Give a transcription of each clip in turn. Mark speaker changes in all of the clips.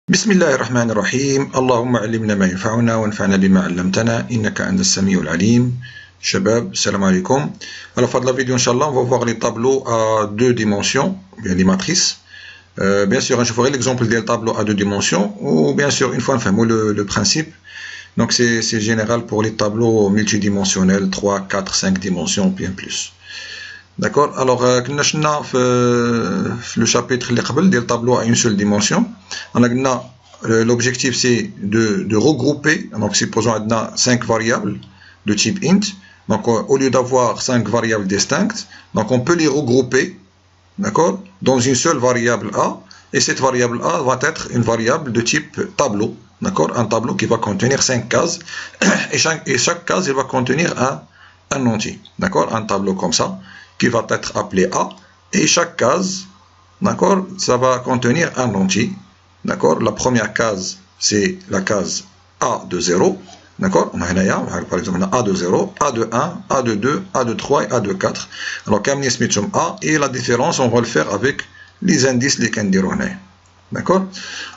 Speaker 1: بسم الله الرحمن الرحيم اللهم علمنا ما ينفعنا وانفعنا بما علمتنا إنك أنت السميع العليم. شباب السلام عليكم. Alors pour la vidéo inchallah on va voir les tableaux à deux dimensions, bien les matrices. Bien sûr je ferai l'exemple des tableaux à deux dimensions ou bien sûr une fois enfin le principe. Donc c'est général pour les tableaux multidimensionnels 3, 4, 5 dimensions bien plus. D'accord. Alors كنا شفنا في le chapitre اللي قبل ديال tableau à une seule dimension. On a قلنا l'objectif c'est de regrouper. Donc supposons عندنا 5 variables de type int. Donc au lieu d'avoir 5 variables distinctes, donc on peut les regrouper, d'accord, dans une seule variable A, et cette variable A va être une variable de type tableau, d'accord, un tableau qui va contenir 5 cases et chaque case il va contenir un entier, d'accord, un tableau comme ça qui va être appelé A, et chaque case, d'accord, ça va contenir un entier, d'accord. La première case, c'est la case A de 0, d'accord, on a par exemple A de 0, A de 1, A de 2, A de 3 et A de 4. Alors, كاملين سميتهم A, et la différence, on va le faire avec les indices les كنديرو هنايا, d'accord.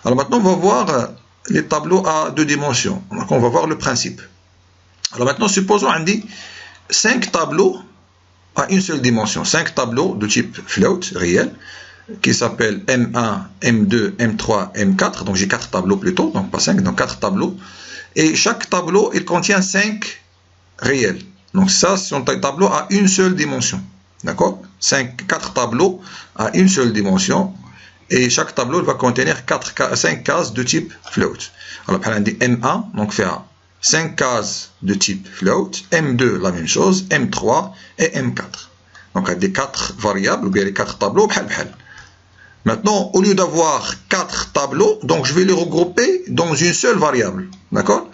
Speaker 1: Alors maintenant, on va voir les tableaux à deux dimensions. Donc, on va voir le principe. Alors maintenant, supposons on dit 5 tableaux à une seule dimension, 5 tableaux de type float réel qui s'appellent M1, M2, M3, M4. Donc j'ai 4 tableaux plutôt, donc pas 5, donc 4 tableaux. Et chaque tableau il contient 5 réels. Donc ça ce sont des tableaux à une seule dimension. D'accord, 4 tableaux à une seule dimension. Et chaque tableau il va contenir 5 cases de type float. Alors on dit M1, donc faire 5 cases de type float, M2 la même chose, M3 et M4. Donc il y a des 4 variables, ou bien les 4 tableaux, Maintenant, au lieu d'avoir 4 tableaux, donc je vais les regrouper dans une seule variable. D'accord?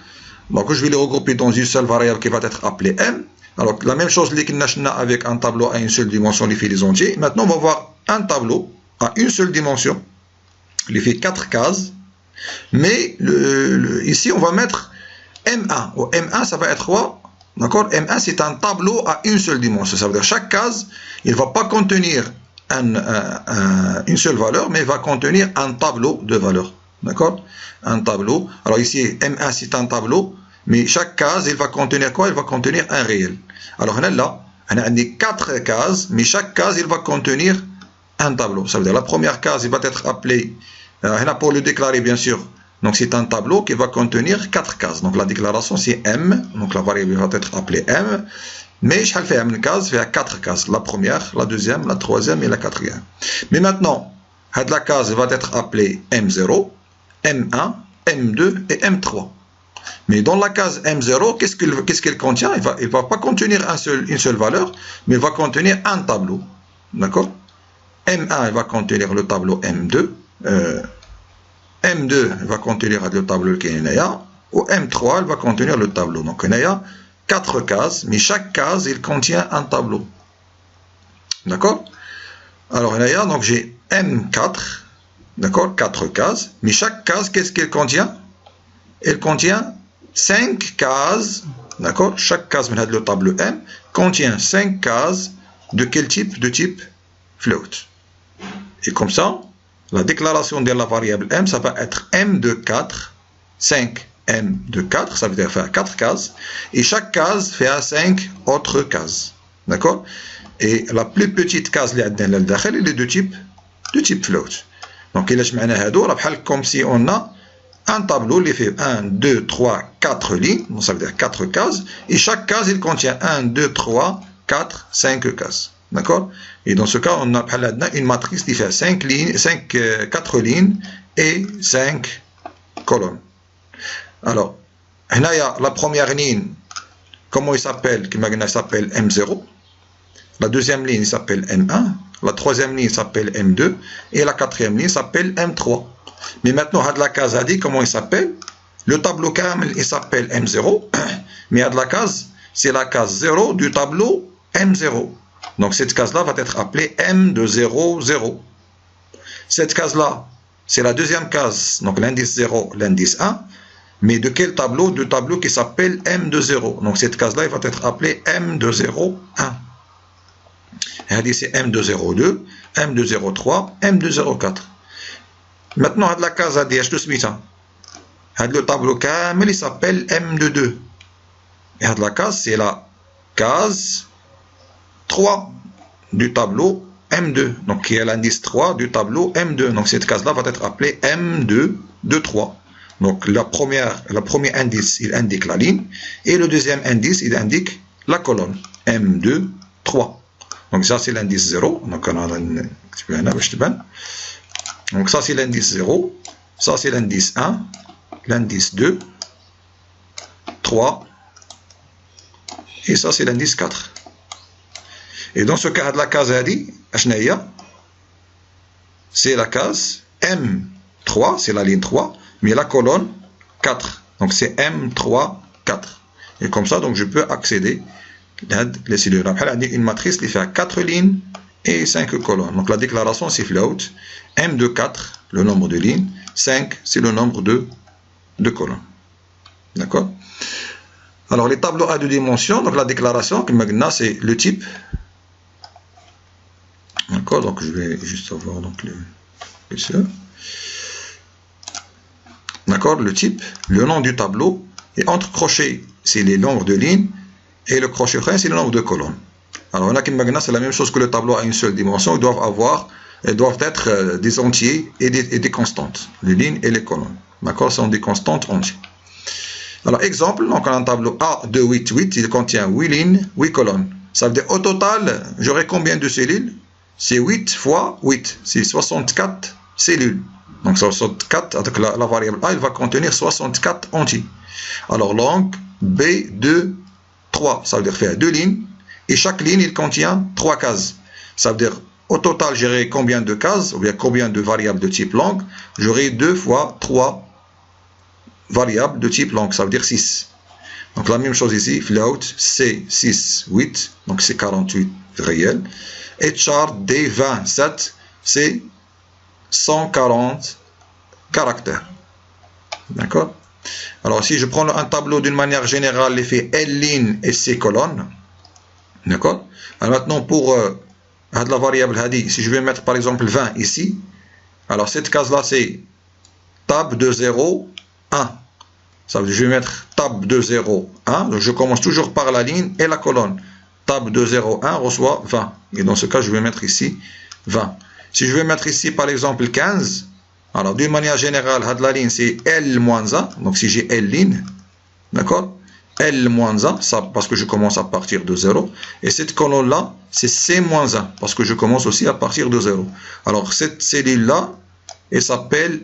Speaker 1: Donc je vais les regrouper dans une seule variable qui va être appelée M. Alors la même chose avec un tableau à une seule dimension, les fait les entiers. Maintenant on va voir un tableau à une seule dimension, il fait 4 cases, mais ici on va mettre M1, ou M1 ça va être quoi? D'accord, M1 c'est un tableau à une seule dimension, ça veut dire chaque case, il ne va pas contenir une seule valeur, mais il va contenir un tableau de valeurs, d'accord, un tableau. Alors ici M1 c'est un tableau, mais chaque case il va contenir quoi? Il va contenir un réel. Alors là, on a 4 cases, mais chaque case il va contenir un tableau, ça veut dire la première case il va être appelée, pour le déclarer bien sûr. Donc c'est un tableau qui va contenir 4 cases. Donc la déclaration c'est M, donc la variable va être appelée M, mais je vais faire une case, faire 4 cases. La première, la deuxième, la troisième et la quatrième. Mais maintenant, la case va être appelée M0, M1, M2 et M3. Mais dans la case M0, qu'est-ce qu'elle contient? Il ne va pas contenir une seule valeur, mais il va contenir un tableau. D'accord? M1 il va contenir le tableau M2. M2 va contenir le tableau qui est là, ou M3 va contenir le tableau. Donc il y a 4 cases, mais chaque case il contient un tableau. D'accord? Alors il y a donc j'ai M4, d'accord, 4 cases, mais chaque case qu'est-ce qu'elle contient? Elle contient 5 cases, d'accord? Chaque case de le tableau M contient 5 cases de quel type? De type float. Et comme ça, la déclaration de la variable M, ça va être M de 4, 5 M de 4, ça veut dire faire 4 cases, et chaque case fait 5 autres cases. D'accord? Et la plus petite case, elle est de type float. Donc, il est comme si on a un tableau, il fait 1, 2, 3, 4 lignes, donc ça veut dire 4 cases, et chaque case, il contient 1, 2, 3, 4, 5 cases. D'accord? Et dans ce cas, on a une matrice qui fait 4 lignes et 5 colonnes. Alors, la première ligne, comment il s'appelle? Il s'appelle M0. La deuxième ligne s'appelle M1. La troisième ligne s'appelle M2. Et la quatrième ligne s'appelle M3. Mais maintenant, la case a dit comment il s'appelle. Le tableau kamel, il s'appelle M0. Mais la case, c'est la case 0 du tableau M0. Donc cette case-là va être appelée M de 0, 0. Cette case-là, c'est la deuxième case, donc l'indice 0, l'indice 1. Mais de quel tableau? De tableau qui s'appelle M de 0. Donc cette case-là, elle va être appelée M de 0, 1. Elle dit c'est M de 0, 2, M de 0, 3, M de 0, 4. Maintenant, la case le tableau il s'appelle M de 2. Et la case, c'est la case 3 du tableau M2. Donc, qui est l'indice 3 du tableau M2. Donc, cette case-là va être appelée M2 de 3. Donc, le premier indice, il indique la ligne. Et le deuxième indice, il indique la colonne. M2, 3. Donc, ça, c'est l'indice 0. Donc, ça, c'est l'indice 0. Ça, c'est l'indice 1. L'indice 2. 3. Et ça, c'est l'indice 4. Et dans ce cas de la case, c'est la case M3, c'est la ligne 3, mais la colonne 4. Donc c'est M3, 4. Et comme ça, donc je peux accéder les cellules. Une matrice qui fait 4 lignes et 5 colonnes. Donc la déclaration, c'est float. M de 4, le nombre de lignes. 5, c'est le nombre de colonnes. D'accord? Alors les tableaux à deux dimensions, donc la déclaration, c'est le type. D'accord, donc je vais juste avoir donc d'accord, le type, le nom du tableau, et entre crochets, c'est les nombres de lignes, et le crochet frein, c'est le nombre de colonnes. Alors, on a c'est la même chose que le tableau à une seule dimension, ils doivent être des entiers et des constantes, les lignes et les colonnes. D'accord, ce sont des constantes entières. Alors, exemple, donc on a un tableau A de 8, 8, il contient 8 lignes, 8 colonnes. Ça veut dire, au total, j'aurai combien de cellules? C'est 8 fois 8, c'est 64 cellules. Donc 64, avec la variable A, il va contenir 64 entiers. Alors longue B de 3, ça veut dire faire 2 lignes, et chaque ligne, il contient 3 cases. Ça veut dire, au total, j'aurai combien de cases, ou bien combien de variables de type longue? J'aurai 2 fois 3 variables de type longue, ça veut dire 6. Donc la même chose ici, float, C, 6, 8, donc c'est 48 réel. Et char D27, c'est 140 caractères. D'accord? Alors, si je prends un tableau d'une manière générale, l'effet L lignes et C colonnes. D'accord? Alors maintenant, pour la variable Hadi, si je vais mettre par exemple 20 ici, alors cette case-là, c'est tab de 0, 1. Ça veut dire que je vais mettre tab de 0, 1. Donc, je commence toujours par la ligne et la colonne. Tab de 0, 1 reçoit 20. Et dans ce cas, je vais mettre ici 20. Si je vais mettre ici, par exemple, 15, alors d'une manière générale, la ligne, c'est L-1. Donc, si j'ai L ligne, d'accord? L-1, ça, parce que je commence à partir de 0. Et cette colonne-là, c'est C-1, parce que je commence aussi à partir de 0. Alors, cette cellule-là, elle s'appelle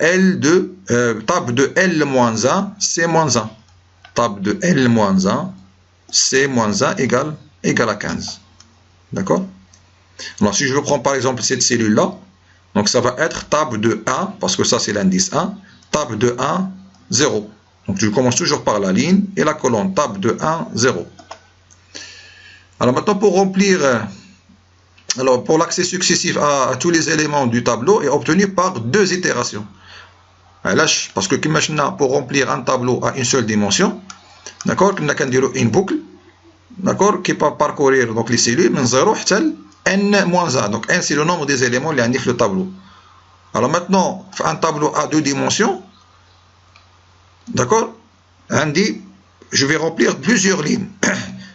Speaker 1: table de L-1, C-1. Table de L-1, C-1 égale à 15. D'accord? Alors, si je prends par exemple cette cellule-là, donc ça va être table de 1, parce que ça c'est l'indice 1, table de 1, 0. Donc je commence toujours par la ligne et la colonne, table de 1, 0. Alors maintenant pour remplir, pour l'accès successif à tous les éléments du tableau est obtenu par 2 itérations. Parce que maintenant pour remplir un tableau à une seule dimension, d'accord, on a une boucle, d'accord, qui peut parcourir donc les cellules de 0 jusqu'à n-1. Donc n c'est le nombre des éléments qui indiquent le tableau. Alors maintenant, un tableau à 2 dimensions, d'accord, je vais remplir plusieurs lignes.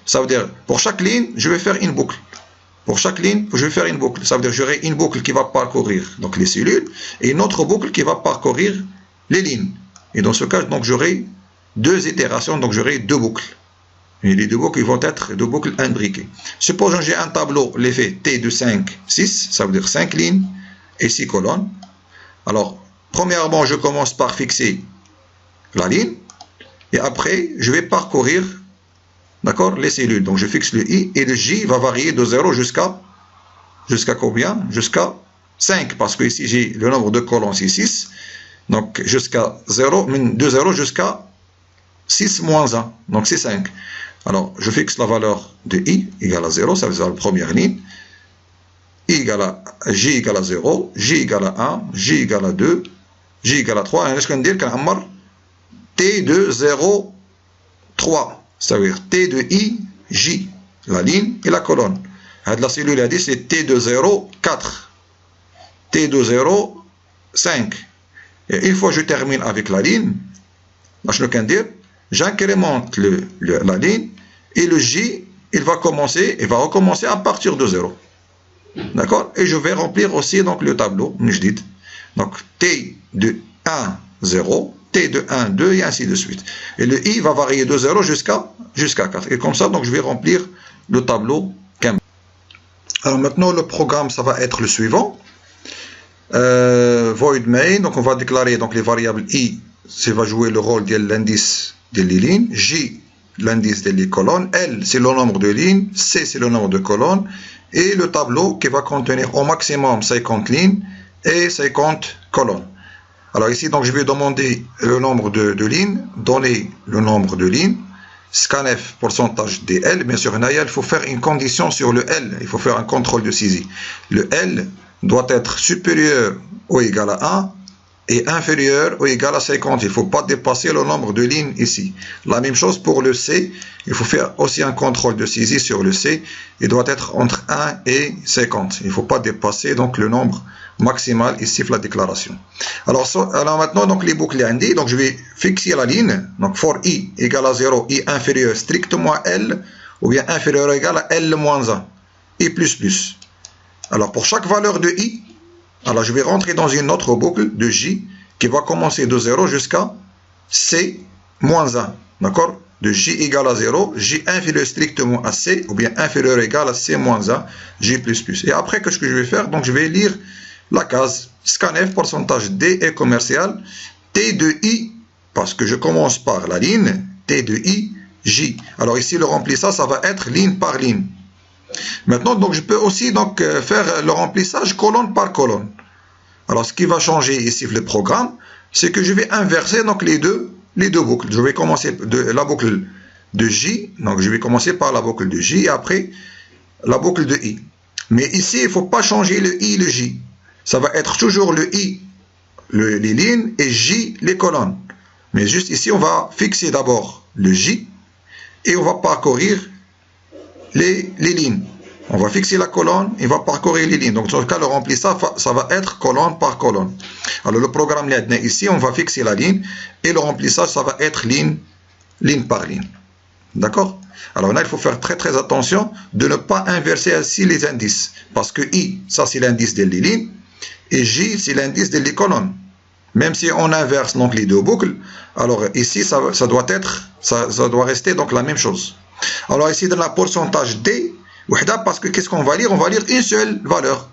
Speaker 1: Ça veut dire, pour chaque ligne, je vais faire une boucle. Pour chaque ligne, je vais faire une boucle. Ça veut dire, j'aurai une boucle qui va parcourir donc les cellules et une autre boucle qui va parcourir les lignes. Et dans ce cas, donc j'aurai 2 itérations, donc j'aurai 2 boucles. Et les 2 boucles vont être 2 boucles imbriquées. Supposons que j'ai un tableau, l'effet T de 5, 6, ça veut dire 5 lignes et 6 colonnes. Alors, premièrement, je commence par fixer la ligne et après, je vais parcourir, d'accord, les cellules. Donc, je fixe le I et le J va varier de 0 jusqu'à combien? Jusqu'à 5, parce que ici, j'ai le nombre de colonnes, c'est 6. Donc, jusqu'à 0, de 0 jusqu'à 6 moins 1, donc c'est 5. Alors, je fixe la valeur de I égale à 0, ça veut dire la première ligne. I égale à J égale à 0, J égale à 1, J égale à 2, J égale à 3. Et je peux dire qu'on a T de 0, 3. Ça veut dire T de I, J, la ligne et la colonne. La cellule a dit c'est T de 0, 4. T de 0, 5. Et une fois que je termine avec la ligne, j'incrémente la ligne et le J, il va recommencer à partir de 0. D'accord? Et je vais remplir aussi donc le tableau. Donc T de 1, 0, T de 1, 2 et ainsi de suite. Et le I va varier de 0 jusqu'à 4. Et comme ça, donc je vais remplir le tableau. Alors maintenant, le programme, ça va être le suivant. Void main, donc on va déclarer donc les variables I, ça va jouer le rôle de l'indice des lignes, J, l'indice des colonnes, L, c'est le nombre de lignes, C, c'est le nombre de colonnes, et le tableau qui va contenir au maximum 50 lignes et 50 colonnes. Alors ici, donc je vais demander le nombre de lignes, donner le nombre de lignes, scanf pourcentage dl, bien sûr, il faut faire une condition sur le L, il faut faire un contrôle de saisie. Le L doit être supérieur ou égal à 1 et inférieur ou égal à 50. Il ne faut pas dépasser le nombre de lignes ici. La même chose pour le C. Il faut faire aussi un contrôle de saisie sur le C. Il doit être entre 1 et 50. Il ne faut pas dépasser donc le nombre maximal ici de la déclaration. Alors maintenant, donc les boucles indiquent. Donc je vais fixer la ligne. Donc for I égale à 0, I inférieur strictement à L, ou bien inférieur ou égal à L moins 1, I plus plus. Alors pour chaque valeur de I, alors je vais rentrer dans une autre boucle de J qui va commencer de 0 jusqu'à C moins 1. D'accord? De J égale à 0, J inférieur strictement à C, ou bien inférieur ou égal à C moins 1, J plus plus. Et après, qu'est-ce que je vais faire? Donc je vais lire la case scanf pourcentage D est commercial, T de I, parce que je commence par la ligne, T de I, J. Alors ici, le remplissage, ça va être ligne par ligne. Maintenant, donc, je peux aussi donc, faire le remplissage colonne par colonne. Alors, ce qui va changer ici le programme, c'est que je vais inverser donc, les deux boucles. Je vais commencer de la boucle de J, donc je vais commencer par la boucle de J et après la boucle de I. Mais ici, il ne faut pas changer le I et le J. Ça va être toujours le I, les lignes, et J, les colonnes. Mais juste ici, on va fixer d'abord le J et on va parcourir les lignes. On va fixer la colonne et on va parcourir les lignes. Donc, dans ce cas, le remplissage, ça va être colonne par colonne. Alors, le programme ici, on va fixer la ligne et le remplissage, ça va être ligne par ligne. D'accord? Alors là, il faut faire très très attention de ne pas inverser ainsi les indices. Parce que I, ça c'est l'indice des lignes et J, c'est l'indice des colonnes. Même si on inverse donc les deux boucles, alors ici, ça doit rester donc la même chose. Alors ici, dans la pourcentage D, parce que qu'est-ce qu'on va lire? On va lire une seule valeur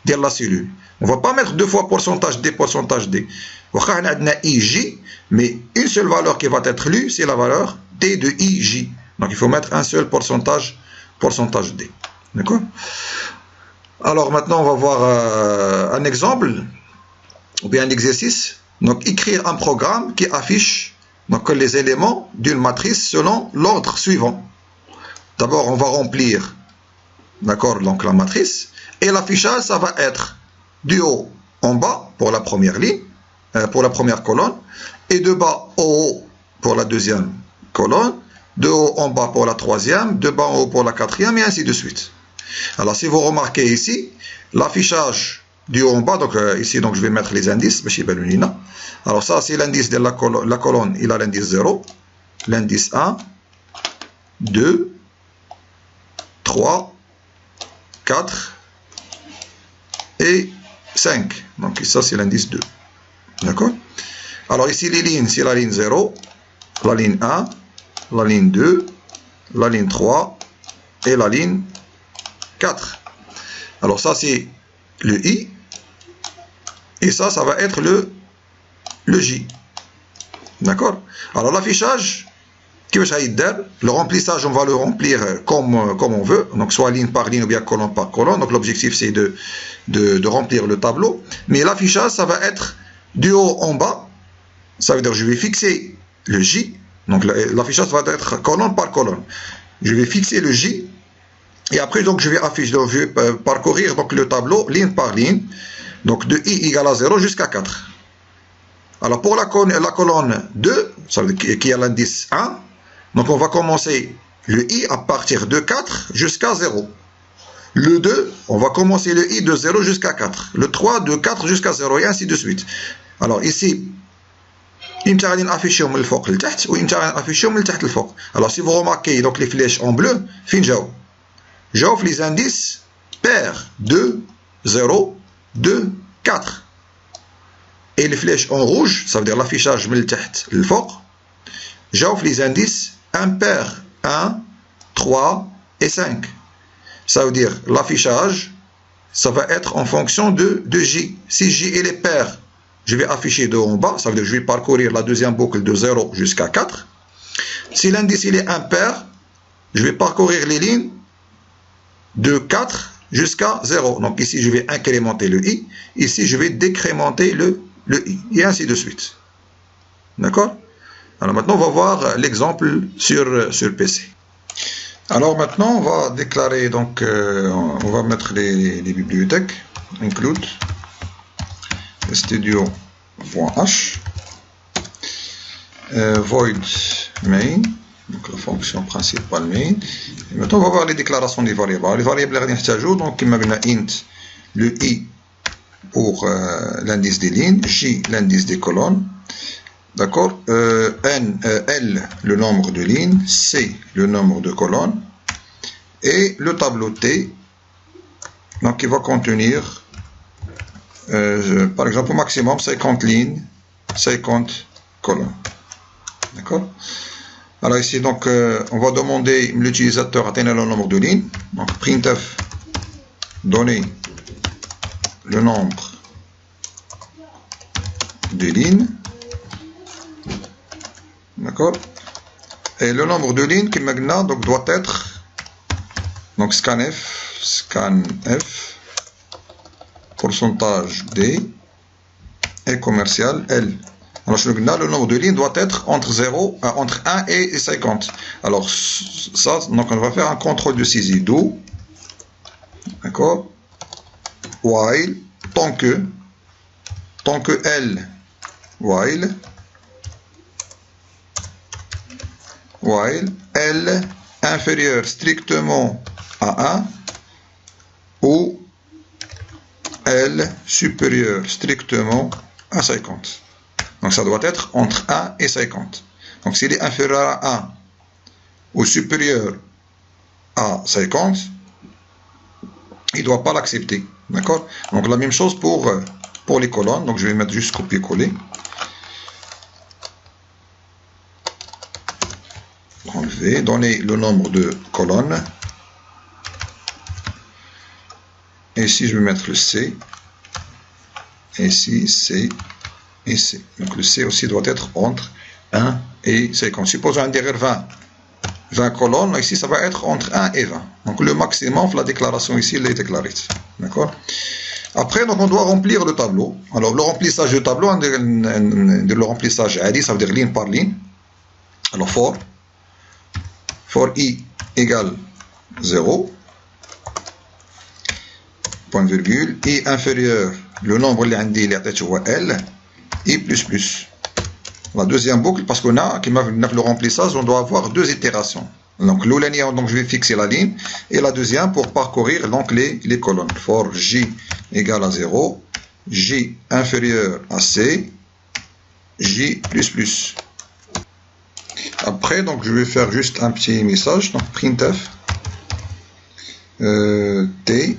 Speaker 1: de la cellule. On ne va pas mettre deux fois pourcentage D. On a IJ, mais une seule valeur qui va être lue, c'est la valeur D de IJ. Donc il faut mettre un seul pourcentage D. D'accord? Alors maintenant, on va voir un exemple, ou bien un exercice. Donc écrire un programme qui affiche donc, les éléments d'une matrice selon l'ordre suivant. D'abord, on va remplir, d'accord, donc la matrice. Et l'affichage, ça va être du haut en bas pour la première ligne, pour la première colonne, et de bas au haut pour la deuxième colonne, de haut en bas pour la troisième, de bas en haut pour la quatrième, et ainsi de suite. Alors, si vous remarquez ici, l'affichage du haut en bas, donc ici, donc, je vais mettre les indices. Alors, ça, c'est l'indice de la colonne, il a l'indice 0, l'indice 1, 2, 3, 4 et 5. Donc, ça, c'est l'indice 2. D'accord? Alors, ici, les lignes, c'est la ligne 0, la ligne 1, la ligne 2, la ligne 3 et la ligne 4. Alors, ça, c'est le I. Et ça va être le J. D'accord? Alors, l'affichage, le remplissage, on va le remplir comme on veut. Donc, soit ligne par ligne ou bien colonne par colonne. Donc, l'objectif, c'est de remplir le tableau. Mais l'affichage, ça va être du haut en bas. Ça veut dire que je vais fixer le J. Donc, l'affichage va être colonne par colonne. Je vais fixer le J. Et après, donc, je vais parcourir donc, le tableau ligne par ligne. Donc, de I égale à 0 jusqu'à 4. Alors, pour la colonne 2, ça veut dire qui a l'indice 1, donc on va commencer le I à partir de 4 jusqu'à 0. Le 2, on va commencer le I de 0 jusqu'à 4. Le 3, de 4 jusqu'à 0, et ainsi de suite. Alors ici, إمتى غادي نافيشيهم من الفوق لتحت وإمتى غادي نافيشيهم من تحت للفوق. Alors si vous remarquez donc les flèches en bleu فين جاو؟ جاو في les indices pair 2 0 2 4. Et les flèches en rouge, ça veut dire l'affichage من التحت للفوق, جاو في les indices impair 1 3 et 5. Ça veut dire l'affichage, ça va être en fonction de J. Si J est pair, je vais afficher de haut en bas, ça veut dire que je vais parcourir la deuxième boucle de 0 jusqu'à 4. Si l'indice il est impair, je vais parcourir les lignes de 4 jusqu'à 0. Donc ici, je vais incrémenter le I, ici, je vais décrémenter le I, et ainsi de suite. D'accord? Alors maintenant, on va voir l'exemple sur PC. Alors maintenant, on va déclarer, donc, on va mettre les bibliothèques, include studio.h, void main, donc la fonction principale main. Et maintenant, on va voir les déclarations des variables. Alors, les variables, donc, comme on a int, le i pour l'indice des lignes, j l'indice des colonnes, d'accord, L le nombre de lignes, C le nombre de colonnes, et le tableau T, donc qui va contenir, par exemple au maximum 50 lignes, 50 colonnes. D'accord. Alors ici, donc, on va demander l'utilisateur à tenir le nombre de lignes, donc printf donner le nombre de lignes. D'accord. Et le nombre de lignes qui maintenant donc doit être donc scanf pourcentage D et commercial L. Alors le nombre de lignes doit être entre 1 et 50. Alors ça, donc on va faire un contrôle de saisie do, d'accord, while tant que L while L inférieur strictement à 1 ou L supérieur strictement à 50. Donc ça doit être entre 1 et 50. Donc s'il est inférieur à 1 ou supérieur à 50, il ne doit pas l'accepter. D'accord. Donc la même chose pour les colonnes. Donc je vais mettre juste copier-coller. Enlever, donner le nombre de colonnes. Et ici, je vais mettre le C. Et ici, C et C. Donc le C aussi doit être entre 1 et 50. Supposons un derrière 20 colonnes. Ici, ça va être entre 1 et 20. Donc le maximum, la déclaration ici, elle est déclarée. D'accord. Après, donc, on doit remplir le tableau. Alors, le remplissage du tableau, le remplissage ADI, ça veut dire ligne par ligne. Alors, for i égale 0, point virgule, i inférieur, le nombre اللي عندي اللي عطيته هو L, i plus plus. La deuxième boucle, parce qu'on a, le remplissage, on doit avoir deux itérations. Donc, l'oulania, donc je vais fixer la ligne, et la deuxième pour parcourir donc les colonnes. For j égale à 0, j inférieur à c, j plus plus. Après, donc je vais faire juste un petit message, donc printf t,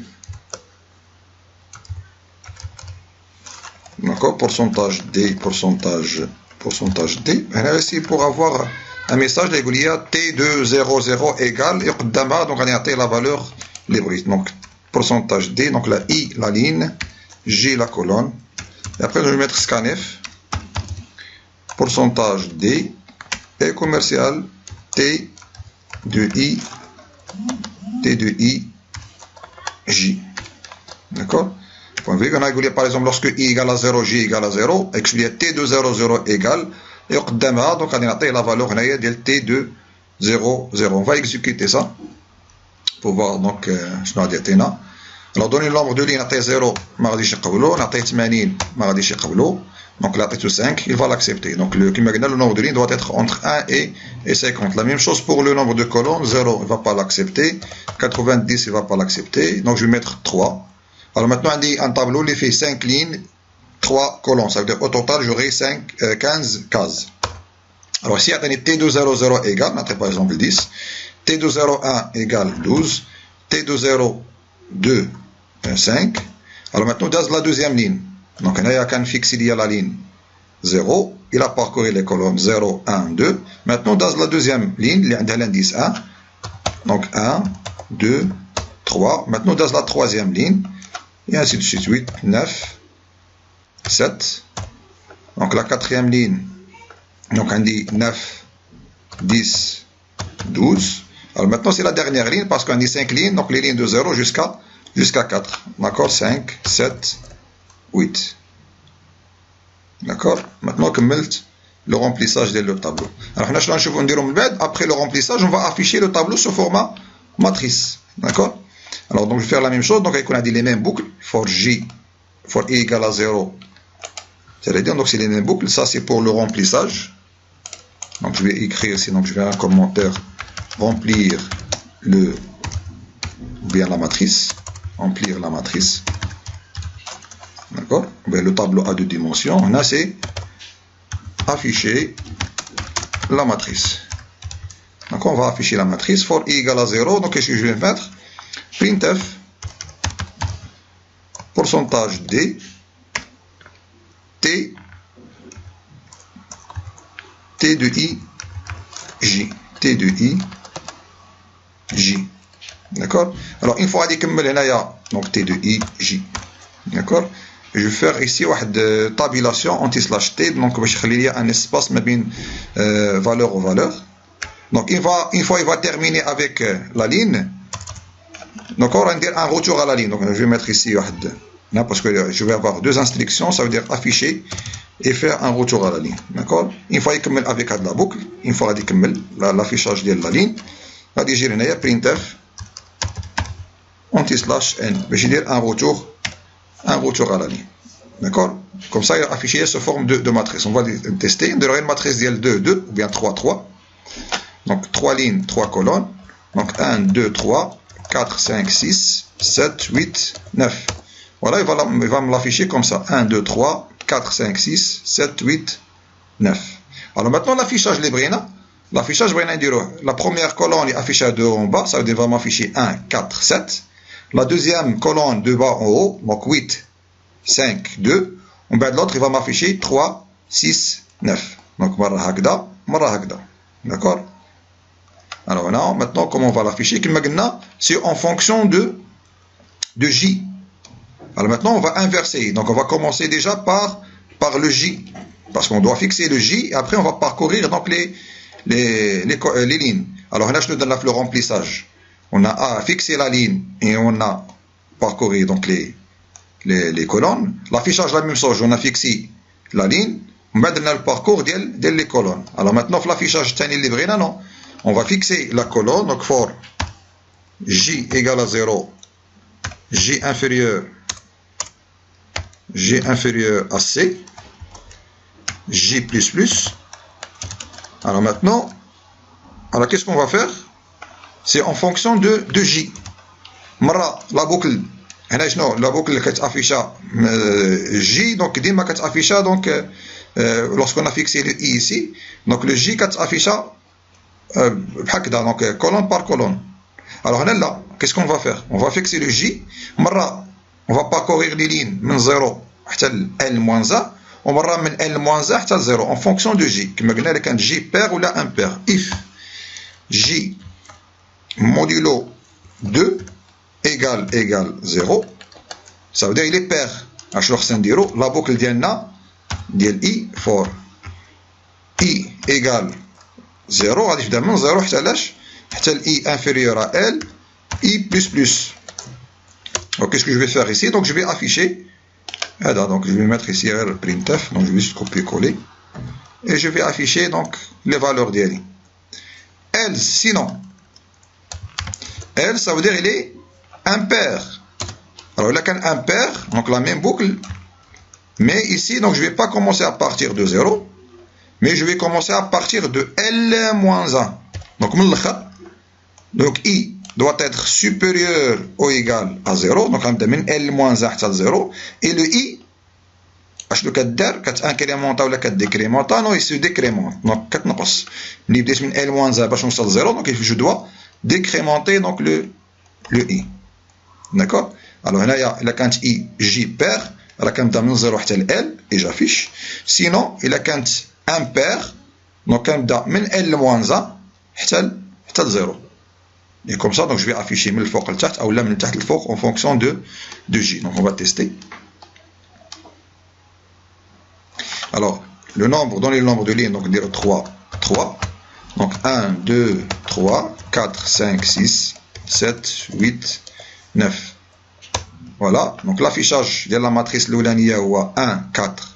Speaker 1: d'accord, pourcentage d, pourcentage d. Et ici pour avoir un message, il y a t200 égale, et donc on a la valeur libre. Donc pourcentage d, donc la i la ligne, j la colonne. Et après je vais mettre scanf, pourcentage d, et commercial T de I J. D'accord. On a dit par exemple lorsque I égale à 0, J égale à 0, et que je dis T de 0 égale, et donc on a la valeur de T de 0. On va exécuter ça pour voir donc je n'ai dit là. Alors donner le nombre de lignes à 0, on a dit 80, on a dit donc là, 5, il va l'accepter. Donc le nombre de lignes doit être entre 1 et 50. La même chose pour le nombre de colonnes, 0, il ne va pas l'accepter. 90, il ne va pas l'accepter. Donc je vais mettre 3. Alors maintenant, on dit un tableau, il fait 5 lignes, 3 colonnes. Ça veut dire au total, j'aurai 15 cases. Alors ici, T200 égale, mettez par exemple 10, T201 égale 12, T202 5. Alors maintenant, on la deuxième ligne. Donc, il y a qu'un fixe il y a la ligne 0. Il a parcouru les colonnes 0, 1, 2. Maintenant, on la deuxième ligne, il y a l'indice 1. Donc 1, 2, 3. Maintenant, on la troisième ligne. Et ainsi de suite. 8, 9, 7. Donc la quatrième ligne. Donc on dit 9, 10, 12. Alors maintenant, c'est la dernière ligne parce qu'on dit 5 lignes. Donc les lignes de 0 jusqu'à 4. D'accord? 5, 7, 8. D'accord? Maintenant, كملت le remplissage de le tableau. Alors, après le remplissage, on va afficher le tableau sous format matrice. D'accord? Alors, donc, je vais faire la même chose. Donc, on a dit les mêmes boucles. For J, for I égale à 0. C'est-à-dire, donc, c'est les mêmes boucles. Ça, c'est pour le remplissage. Donc, je vais écrire ici. Donc, je vais faire un commentaire. Remplir le, ou bien la matrice. Remplir la matrice. D'accord? Le tableau a 2 dimensions. On a, c'est afficher la matrice. Donc, on va afficher la matrice. For I égale à 0. Donc, qu'est-ce que je vais mettre? Printf, pourcentage D, T de I, J. T de I, J. D'accord? Alors, une fois qu'on a donc T de I, J. D'accord? Je vais faire ici une tabulation anti-slash T. Donc, il y a un espace valeur aux valeurs. Donc, une fois il va terminer avec la ligne. Donc, on va dire un retour à la ligne. Donc, je vais mettre ici parce que je vais avoir 2 instructions. Ça veut dire afficher et faire un retour à la ligne. D'accord? Une fois qu'il commence avec la boucle, une fois qu'il commence l'affichage de la ligne, on va dire printf anti-slash n. Je vais dire un retour à la ligne. D'accord? Comme ça, il va afficher sous forme de matrice. On va tester. On aura une matrice de 2, 2 ou bien 3, 3. Donc, 3 lignes, 3 colonnes. Donc, 1, 2, 3, 4, 5, 6, 7, 8, 9. Voilà, il va me l'afficher comme ça. 1, 2, 3, 4, 5, 6, 7, 8, 9. Alors maintenant, l'affichage Librena. L'affichage Librena, la première colonne est affichée de haut en bas. Ça veut dire qu'il va m'afficher 1, 4, 7. La deuxième colonne de bas en haut, donc 8, 5, 2. En bas de l'autre, il va m'afficher 3, 6, 9. Donc, marra hakda. D'accord? Alors maintenant, comment on va l'afficher? C'est en fonction de J. Alors maintenant, on va inverser. Donc, on va commencer déjà par le J. Parce qu'on doit fixer le J. Et après, on va parcourir donc, les lignes. Alors là, je te donne le remplissage. On a fixé la ligne et on a parcouru donc, les colonnes. L'affichage, la même chose. On a fixé la ligne. On a le parcours des colonnes. Alors maintenant, l'affichage, non. On va fixer la colonne, donc for J égale à 0, J inférieur à C, J plus plus. Alors maintenant, qu'est-ce qu'on va faire? C'est en fonction de J. La boucle, la boucle qui affiche J, donc dima qui affiche donc lorsqu'on a fixé le I ici, donc le J qui affiche donc colonne par colonne. Alors là, qu'est-ce qu'on va faire? On va fixer le J. On va parcourir les lignes de 0 à L-1, on va de L-1 à 0 en fonction de J. Comme on a dit, J pair ou là impair. If J modulo 2 égale 0, ça veut dire qu'il est pair. La boucle ديال I for I égale 0, évidemment 0 حتى I inférieur à L, I plus plus. Donc qu'est-ce que je vais faire ici? Donc je vais afficher, donc je vais mettre ici printf, donc je vais juste copier-coller, et je vais afficher donc les valeurs d'L. L, sinon, L ça veut dire il est impair. Alors il a qu'un impair, donc la même boucle, mais ici donc je ne vais pas commencer à partir de 0, mais je vais commencer à partir de L-1. Donc I doit être supérieur ou égal à 0. Donc L-1 à 0. Et le I اشنو كدير كتانكريمونطا ولا كديكريمونطا نو يسو ديكريمونط دونك كتنقص ملي بديت من ال موان زا باش نوصل لزيرو دونك جو دوا ديكريمونطي دونك لو اي داكور الو هنايا الا كانت اي جي بير راه كنبدا من زيرو حتى ال اي جافيش سينو الا كانت ان بير دونك كنبدا من ال موان زا حتى لزيرو et comme ça donc je vais afficher من الفوق لتحت او لا من تحت للفوق en fonction de J. Donc on va tester. Alors le nombre, dans les nombres de lignes, donc dire 3 donc 1 2 3 4 5 6 7 8 9. Voilà, donc l'affichage de la matrice l'oulaniya هو 1 4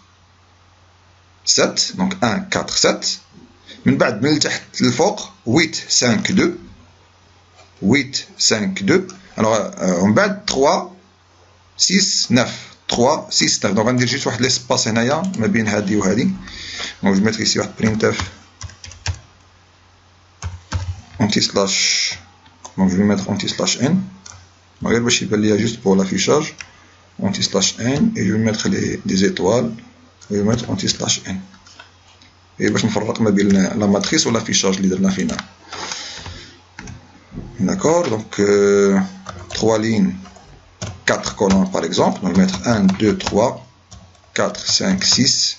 Speaker 1: 7 donc 1 4 7 من بعد من التحت للفوق 8 5 2 8 5 2. Alors on bat 3 6 9 3 6 9. Donc غندير جيت واحد ليسباس هنايا ما بين هادي وهادي. Donc je mettrai ici واحد printf anti slash. Donc je vais mettre anti slash n. غير باش يبان ليا juste pour l'affichage anti slash n et je vais mettre des étoiles. Je vais mettre anti slash n. Et باش نفرق ما بين la matrice و l'affichage اللي درنا فينا. D'accord, donc 3 lignes, 4 colonnes par exemple. On va mettre 1, 2, 3, 4, 5, 6,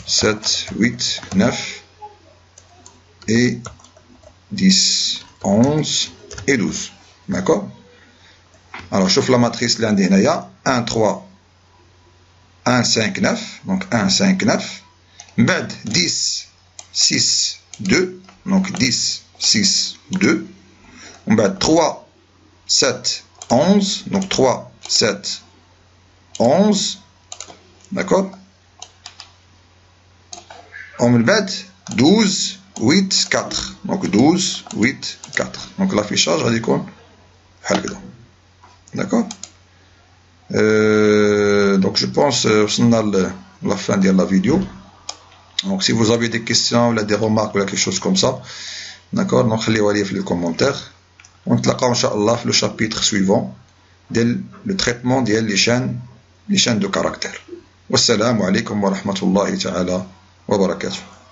Speaker 1: 7, 8, 9 et 10, 11 et 12. D'accord. Alors, je chauffe la matrice l'indénaya 1, 3, 1, 5, 9. Donc 1, 5, 9. Bed 10, 6, 2. Donc 10, 6, 2. On va 3, 7, 11. Donc 3, 7, 11. D'accord. On va 12, 8, 4. Donc 12, 8, 4. Donc l'affichage va dire d'accord. Donc je pense qu'on a la fin de la vidéo. Donc si vous avez des questions ou des remarques ou quelque chose comme ça, d'accord, donc خليوها في les commentaires. ونتلاقاو ان شاء الله في لو شابيتر سويفون ديال لو تريتمون ديال لي شان دو كاركتير. والسلام عليكم ورحمة الله تعالى وبركاته.